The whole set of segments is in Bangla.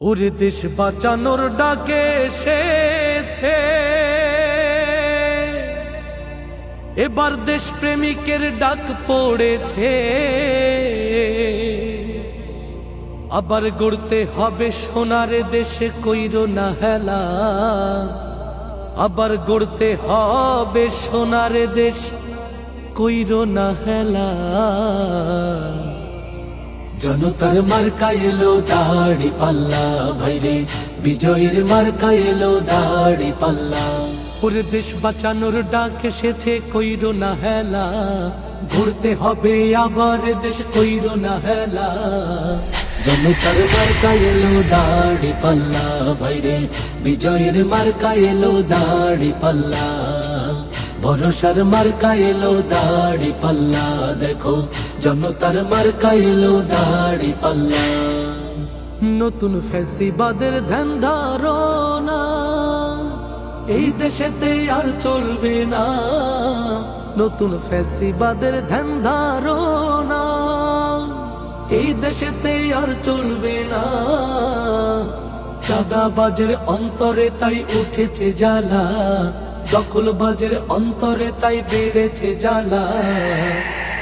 ওরে দেশ বাঁচানোর ডাকে এসেছে, এবার দেশ প্রেমিকের ডাক পড়েছে। আবার গড়তে হবে সোনার দেশে, কইরো না হেলা। আবার গড়তে হবে সোনার দেশ, কইরো না হেলা। জনতার মার্কা এলো দাড়ি পাল্লা, ভাইরে বিজয়ের মার্কা এলো দাড়ি পাল্লা। ওরে দেশ বাঁচানোর ডাক এসেছে, কইরো না হেলা। ঘুরতে হবে আবার দেশ, কইরো না হেলা। জনতার মার্কা এলো দাড়ি পাল্লা, ভাইরে বিজয়ের মার্কা এলো দাড়ি পাল্লা। ভরসার মার্কা এলো দাড়ি পাল্লা, দেখো জনতার মার্কা এলো দাড়ি পাল্লা। নতুন ফ্যাসিবাদের ধ্যান ধারণা এই দেশেতে আর চলবে না। নতুন ফ্যাসিবাদের ধ্যান ধারণা এই দেশেতে আর চলবে না। চাঁদাবাজের অন্তরে তাই উঠেছে জ্বালা, দখলবাজের অন্তরে তাই বেড়েছে জ্বালা।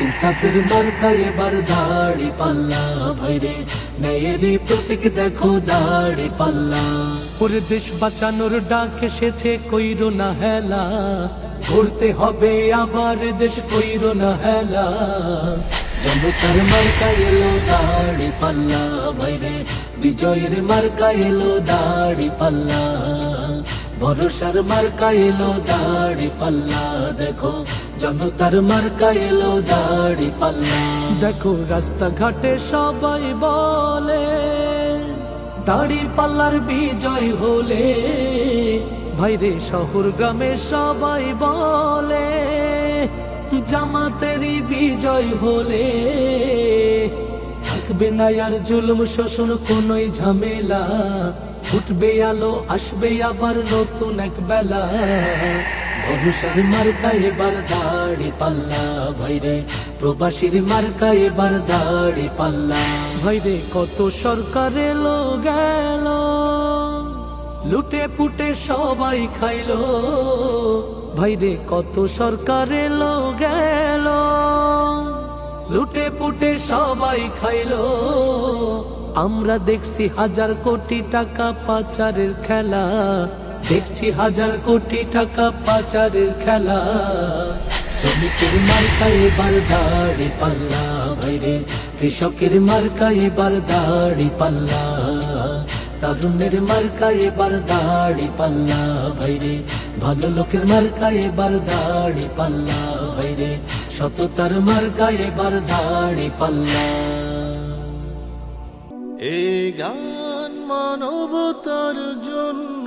ইনসাফের মার্কা এবার দাড়ি পাল্লা, ভাইরে ন্যায়েরই প্রতীক দেখো দাড়ি পাল্লা। ওরে দেশ বাঁচানোর ডাক এসেছে, কইরো না হেলা। ঘুরতে হবে আবার দেশ, কইরো না হেলা। জনতার মার্কা এলো দাড়ি পাল্লা, ভাইরে বিজয়ের মার্কা এলো দাড়ি পাল্লা। ভরসার মার্কা এলো দাড়ি পাল্লা, দেখো জনতার মার্কা এলো দাড়ি পাল্লা। দেখো রাস্তাঘাটে সবাই বলে দাড়ি পাল্লার বিজয় হলে, ভাইরে শহর গ্রামে সবাই বলে জামাতেরই বিজয় হলে। থাকবে না আর জুলুম শোষণ কোনই ঝামেলা, উঠবে আলো আসবে আবার নতুন এক বেলা। ভরসার মার্কা এবার দাড়ি পাল্লা, ভাইরে প্রবাসীর মার্কা এবার দাড়ি পাল্লা। ভাইরে কত সরকার এলো গেল, লুটে পুটে সবাই খাইলো। ভাইরে কত সরকার এলো গেল, লুটে পুটে সবাই খাইলো। আমরা দেখছি হাজার কোটি টাকা পাচারের খেলা, দেখছি হাজার কোটি টাকা পাচারের খেলা। শ্রমিকের মার্কা এবার দাড়ি পাল্লা, ভাইরে কৃষকের মার্কা এবার দাড়ি পাল্লা। তারুণ্যের মার্কা এবার দাড়ি পাল্লা, ভাইরে ভালো লোকের মার্কা এবার দাড়ি পাল্লা। ভাইরে সততার মার্কা এবার দাড়ি পাল্লা। এই গান মানবতার জন্য